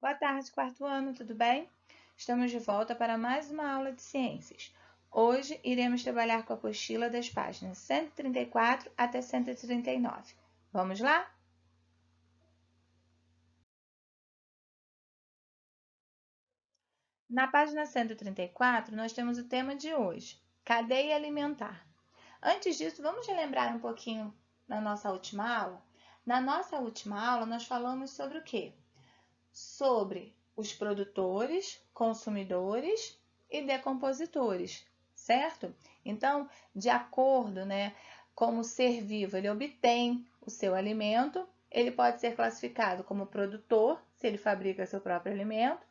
Boa tarde, quarto ano, tudo bem? Estamos de volta para mais uma aula de ciências. Hoje iremos trabalhar com a apostila das páginas 134 até 139. Vamos lá? Na página 134, nós temos o tema de hoje, cadeia alimentar. Antes disso, vamos relembrar um pouquinho na nossa última aula? Na nossa última aula, nós falamos sobre o quê? Sobre os produtores, consumidores e decompositores, certo? Então, de acordo, como o ser vivo ele obtém o seu alimento, ele pode ser classificado como produtor, se ele fabrica seu próprio alimento,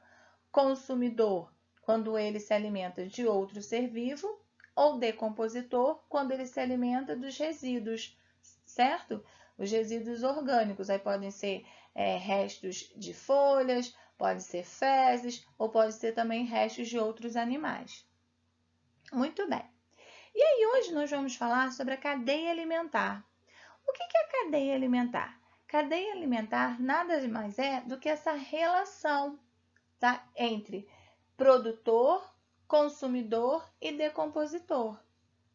consumidor, quando ele se alimenta de outro ser vivo, ou decompositor, quando ele se alimenta dos resíduos, certo? Os resíduos orgânicos, aí podem ser restos de folhas, pode ser fezes, ou pode ser também restos de outros animais. Muito bem. E aí hoje nós vamos falar sobre a cadeia alimentar. O que é a cadeia alimentar? Cadeia alimentar nada mais é do que essa relação, tá? Entre produtor, consumidor e decompositor,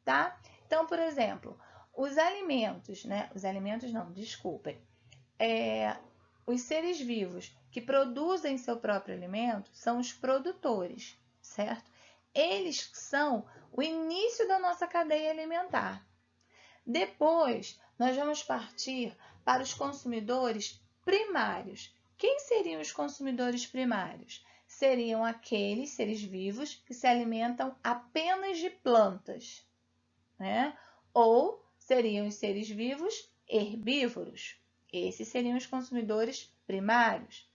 tá? Então, por exemplo, os alimentos, os alimentos não, desculpem, os seres vivos que produzem seu próprio alimento são os produtores, certo? Eles são o início da nossa cadeia alimentar. Depois, nós vamos partir para os consumidores primários. Quem seriam os consumidores primários? Seriam aqueles seres vivos que se alimentam apenas de plantas, né? Ou seriam os seres vivos herbívoros. Esses seriam os consumidores primários.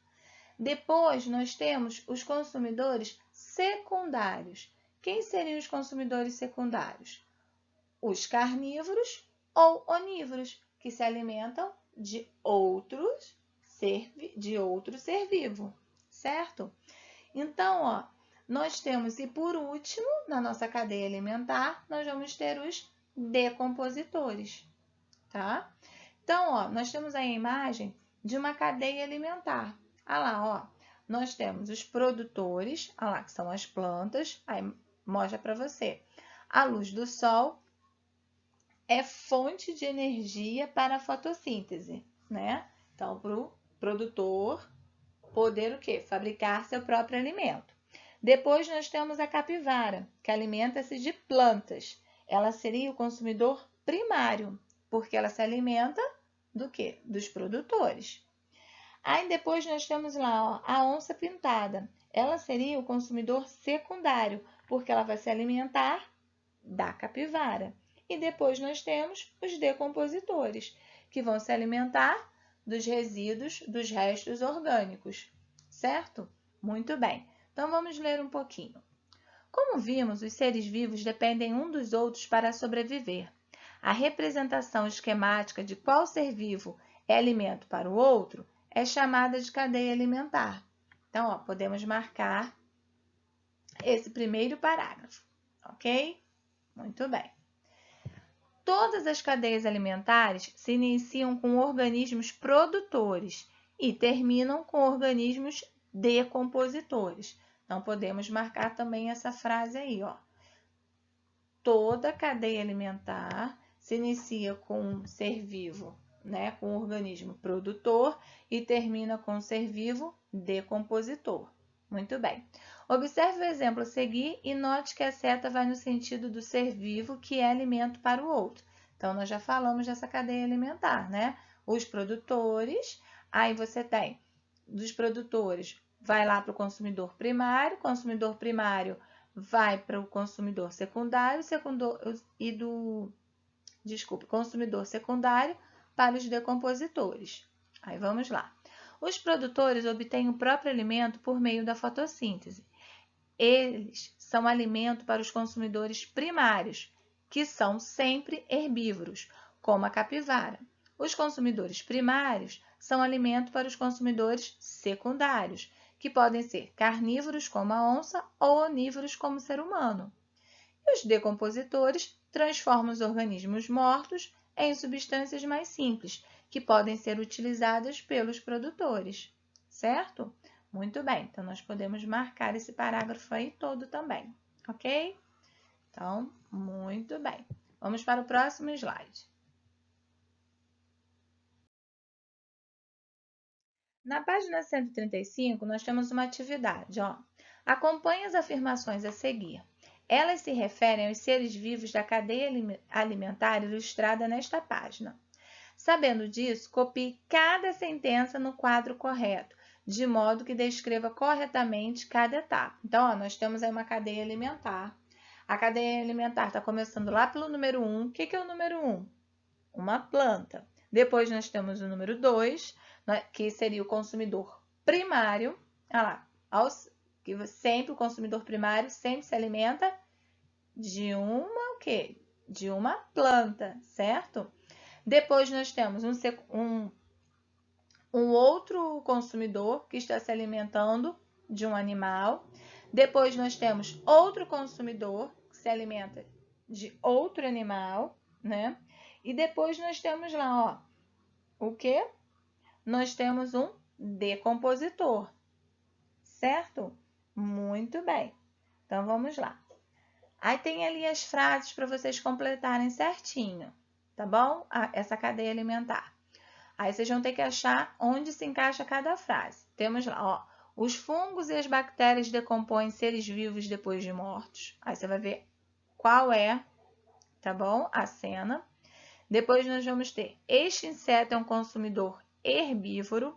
Depois, nós temos os consumidores secundários. Quem seriam os consumidores secundários? Os carnívoros ou onívoros, que se alimentam de outro ser vivo, certo? Então, nós temos, e por último, na nossa cadeia alimentar, nós vamos ter os decompositores, tá? Então, nós temos aí a imagem de uma cadeia alimentar. Olha lá, nós temos os produtores, olha lá, que são as plantas, aí mostra para você. A luz do sol é fonte de energia para a fotossíntese, né? Então, para o produtor poder o quê? Fabricar seu próprio alimento. Depois nós temos a capivara, que alimenta-se de plantas. Ela seria o consumidor primário, porque ela se alimenta do quê? Dos produtores. Aí depois nós temos lá a onça pintada. Ela seria o consumidor secundário, porque ela vai se alimentar da capivara. E depois nós temos os decompositores, que vão se alimentar dos resíduos, dos restos orgânicos, certo? Muito bem. Então vamos ler um pouquinho. Como vimos, os seres vivos dependem um dos outros para sobreviver. A representação esquemática de qual ser vivo é alimento para o outro é chamada de cadeia alimentar. Então, podemos marcar esse primeiro parágrafo, ok? Muito bem. Todas as cadeias alimentares se iniciam com organismos produtores e terminam com organismos decompositores. Então, podemos marcar também essa frase aí, Toda cadeia alimentar se inicia com um ser vivo, com um organismo produtor e termina com um ser vivo decompositor. Muito bem. Observe o exemplo a seguir e note que a seta vai no sentido do ser vivo que é alimento para o outro. Então, nós já falamos dessa cadeia alimentar, Os produtores, aí você tem dos produtores, vai lá para o consumidor primário vai para o consumidor secundário consumidor secundário para os decompositores. Aí vamos lá. Os produtores obtêm o próprio alimento por meio da fotossíntese. Eles são alimento para os consumidores primários, que são sempre herbívoros, como a capivara. Os consumidores primários são alimento para os consumidores secundários, que podem ser carnívoros, como a onça, ou onívoros, como o ser humano. E os decompositores transformam os organismos mortos em substâncias mais simples, que podem ser utilizadas pelos produtores, certo? Muito bem, então nós podemos marcar esse parágrafo aí todo também, ok? Então, muito bem. Vamos para o próximo slide. Na página 135, nós temos uma atividade, ó. Acompanhe as afirmações a seguir. Elas se referem aos seres vivos da cadeia alimentar ilustrada nesta página. Sabendo disso, copie cada sentença no quadro correto, de modo que descreva corretamente cada etapa. Então, ó, nós temos aí uma cadeia alimentar. A cadeia alimentar está começando lá pelo número 1. O que é o número 1? Uma planta. Depois nós temos o número 2, que seria o consumidor primário. Olha lá, que sempre o consumidor primário sempre se alimenta de uma o quê? De uma planta, certo? Depois nós temos um outro consumidor que está se alimentando de um animal. Depois nós temos outro consumidor que se alimenta de outro animal, né? E depois nós temos lá, ó, o quê? Nós temos um decompositor, certo? Muito bem. Então vamos lá. Aí tem ali as frases para vocês completarem certinho, tá bom? Essa cadeia alimentar. Aí vocês vão ter que achar onde se encaixa cada frase. Temos lá, ó, os fungos e as bactérias decompõem seres vivos depois de mortos. Aí você vai ver qual é, tá bom? A cena. Depois nós vamos ter, este inseto é um consumidor herbívoro.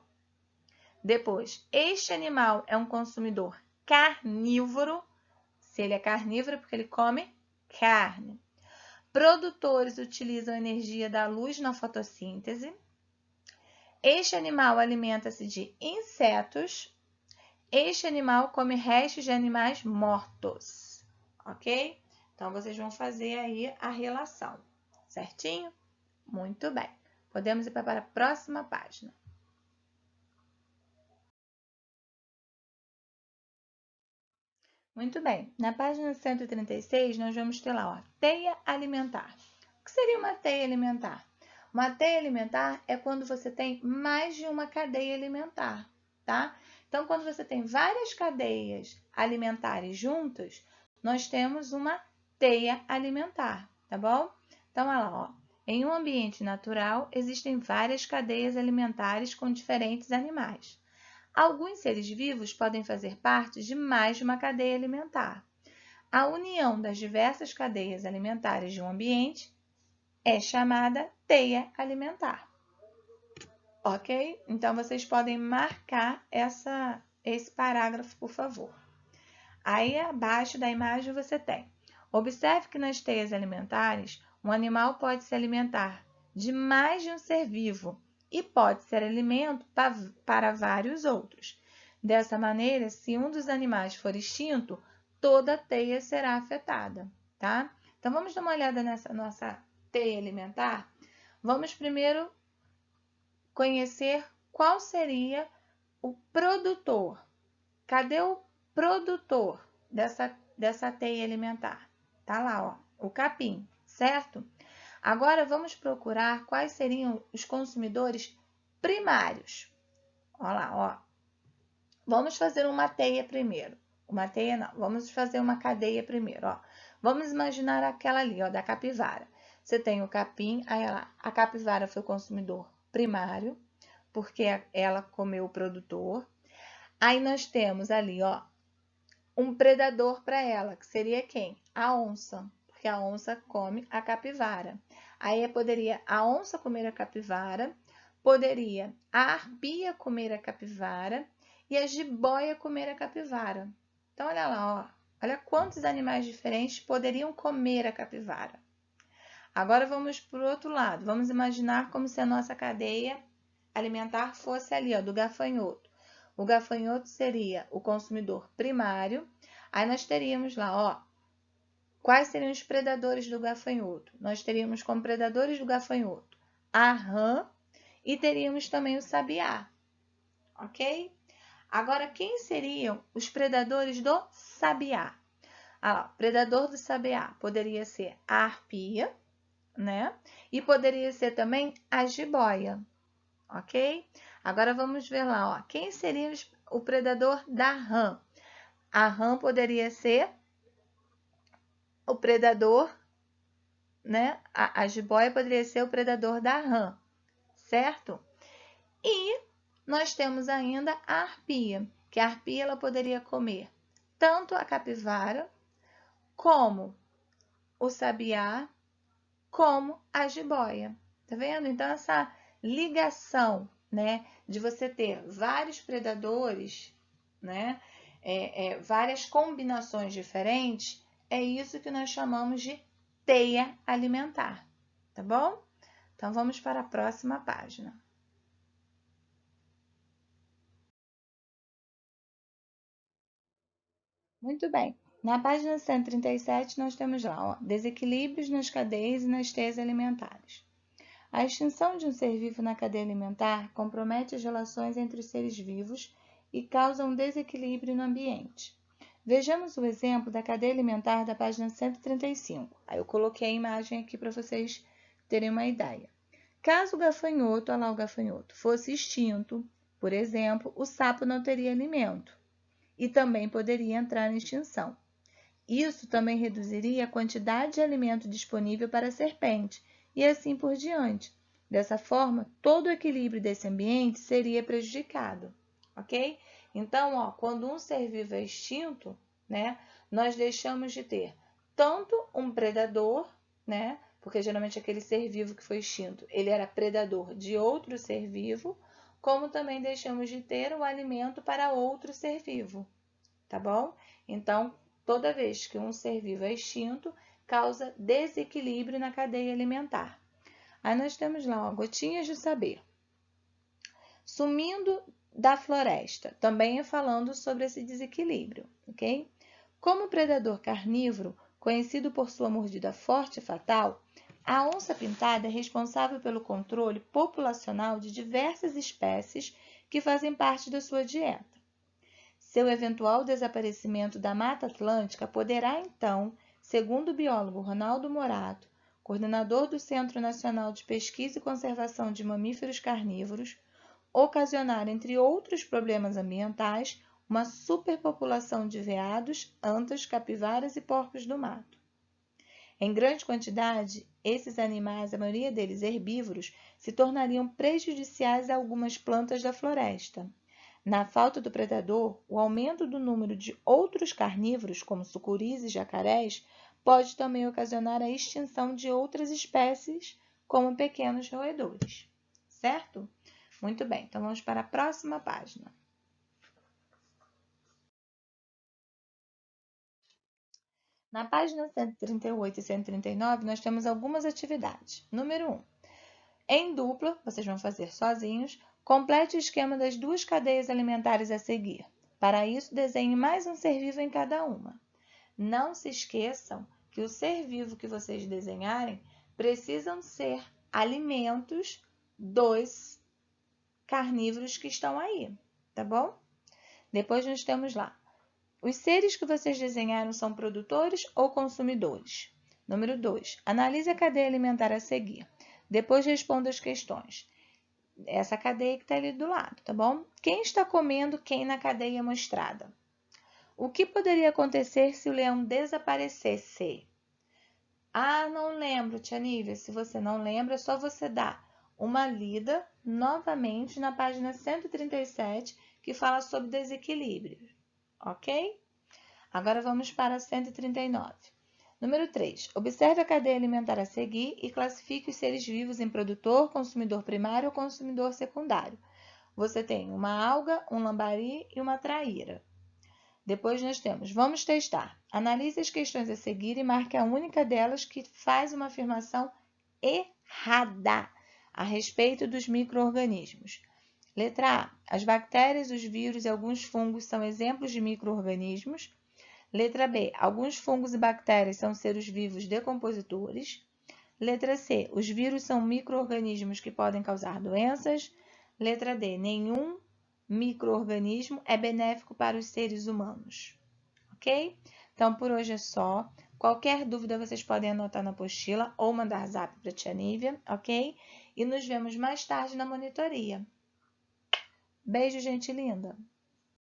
Depois, este animal é um consumidor carnívoro. Se ele é carnívoro, é porque ele come carne. Produtores utilizam a energia da luz na fotossíntese. Este animal alimenta-se de insetos. Este animal come restos de animais mortos. Ok? Então, vocês vão fazer aí a relação. Certinho? Muito bem. Podemos ir para a próxima página. Muito bem. Na página 136, nós vamos ter lá, ó, teia alimentar. O que seria uma teia alimentar? Uma teia alimentar é quando você tem mais de uma cadeia alimentar, tá? Então, quando você tem várias cadeias alimentares juntas, nós temos uma teia alimentar, tá bom? Então, olha lá, ó. Em um ambiente natural, existem várias cadeias alimentares com diferentes animais. Alguns seres vivos podem fazer parte de mais de uma cadeia alimentar. A união das diversas cadeias alimentares de um ambiente é chamada teia alimentar. Ok? Então, vocês podem marcar esse parágrafo, por favor. Aí, abaixo da imagem, você tem. Observe que nas teias alimentares, um animal pode se alimentar de mais de um ser vivo e pode ser alimento para vários outros. Dessa maneira, se um dos animais for extinto, toda a teia será afetada, tá? Então, vamos dar uma olhada nessa nossa teia alimentar? Vamos primeiro conhecer qual seria o produtor. Cadê o produtor dessa teia alimentar? Tá lá, ó, o capim, certo? Agora vamos procurar quais seriam os consumidores primários. Olha lá, ó. Vamos fazer uma teia primeiro. Uma teia não, vamos fazer uma cadeia primeiro, ó. Vamos imaginar aquela ali, ó, da capivara. Você tem o capim, aí a capivara foi o consumidor primário, porque ela comeu o produtor. Aí nós temos ali, ó, um predador para ela, que seria quem? A onça, porque a onça come a capivara. Aí poderia a onça comer a capivara, poderia a arpia comer a capivara e a jiboia comer a capivara. Então, olha lá, ó, olha quantos animais diferentes poderiam comer a capivara. Agora vamos para o outro lado. Vamos imaginar como se a nossa cadeia alimentar fosse ali, ó, do gafanhoto. O gafanhoto seria o consumidor primário. Aí nós teríamos lá, ó, quais seriam os predadores do gafanhoto? Nós teríamos como predadores do gafanhoto a rã e teríamos também o sabiá, ok? Agora, quem seriam os predadores do sabiá? Ah, o predador do sabiá poderia ser a arpia, né? E poderia ser também a jiboia, ok? Agora vamos ver lá, ó, quem seriam o predador da rã. A rã poderia ser o predador, né? A jiboia poderia ser o predador da rã, certo? E nós temos ainda a arpia, que a arpia ela poderia comer tanto a capivara, como o sabiá, como a jiboia. Tá vendo? Então, essa ligação, né, de você ter vários predadores, né, várias combinações diferentes, é isso que nós chamamos de teia alimentar, tá bom? Então, vamos para a próxima página. Muito bem. Na página 137, nós temos lá, ó, desequilíbrios nas cadeias e nas teias alimentares. A extinção de um ser vivo na cadeia alimentar compromete as relações entre os seres vivos e causa um desequilíbrio no ambiente. Vejamos o exemplo da cadeia alimentar da página 135. Aí eu coloquei a imagem aqui para vocês terem uma ideia. Caso o gafanhoto, olha lá o gafanhoto, fosse extinto, por exemplo, o sapo não teria alimento e também poderia entrar em extinção. Isso também reduziria a quantidade de alimento disponível para a serpente e assim por diante. Dessa forma, todo o equilíbrio desse ambiente seria prejudicado, ok? Então, ó, quando um ser vivo é extinto, né, nós deixamos de ter tanto um predador, né, porque geralmente aquele ser vivo que foi extinto, ele era predador de outro ser vivo, como também deixamos de ter o alimento para outro ser vivo, tá bom? Então, toda vez que um ser vivo é extinto, causa desequilíbrio na cadeia alimentar. Aí nós temos lá, ó, gotinhas de saber. Sumindo da floresta, também é falando sobre esse desequilíbrio, ok? Como predador carnívoro, conhecido por sua mordida forte e fatal, a onça-pintada é responsável pelo controle populacional de diversas espécies que fazem parte da sua dieta. Seu eventual desaparecimento da Mata Atlântica poderá, então, segundo o biólogo Ronaldo Morato, coordenador do Centro Nacional de Pesquisa e Conservação de Mamíferos Carnívoros, ocasionar, entre outros problemas ambientais, uma superpopulação de veados, antas, capivaras e porcos do mato. Em grande quantidade, esses animais, a maioria deles herbívoros, se tornariam prejudiciais a algumas plantas da floresta. Na falta do predador, o aumento do número de outros carnívoros, como sucuris e jacarés, pode também ocasionar a extinção de outras espécies, como pequenos roedores. Certo? Muito bem, então vamos para a próxima página. Na página 138 e 139, nós temos algumas atividades. Número 1. Em dupla, vocês vão fazer sozinhos, complete o esquema das duas cadeias alimentares a seguir. Para isso, desenhe mais um ser vivo em cada uma. Não se esqueçam que o ser vivo que vocês desenharem precisam ser alimentos dos carnívoros que estão aí, tá bom? Depois nós temos lá. Os seres que vocês desenharam são produtores ou consumidores? Número 2. Analise a cadeia alimentar a seguir. Depois responda as questões. Essa cadeia que está ali do lado, tá bom? Quem está comendo quem na cadeia mostrada? O que poderia acontecer se o leão desaparecesse? Ah, não lembro, Tia Nívia. Se você não lembra, é só você dar uma lida novamente na página 137, que fala sobre desequilíbrio, ok? Agora vamos para 139. Número 3. Observe a cadeia alimentar a seguir e classifique os seres vivos em produtor, consumidor primário ou consumidor secundário. Você tem uma alga, um lambari e uma traíra. Depois nós temos, vamos testar. Analise as questões a seguir e marque a única delas que faz uma afirmação errada a respeito dos micro-organismos. Letra A. As bactérias, os vírus e alguns fungos são exemplos de micro-organismos. Letra B. Alguns fungos e bactérias são seres vivos decompositores. Letra C. Os vírus são micro-organismos que podem causar doenças. Letra D. Nenhum micro-organismo é benéfico para os seres humanos. Ok? Então, por hoje é só. Qualquer dúvida vocês podem anotar na apostila ou mandar zap para a Tia Nívia, ok? E nos vemos mais tarde na monitoria. Beijo, gente linda!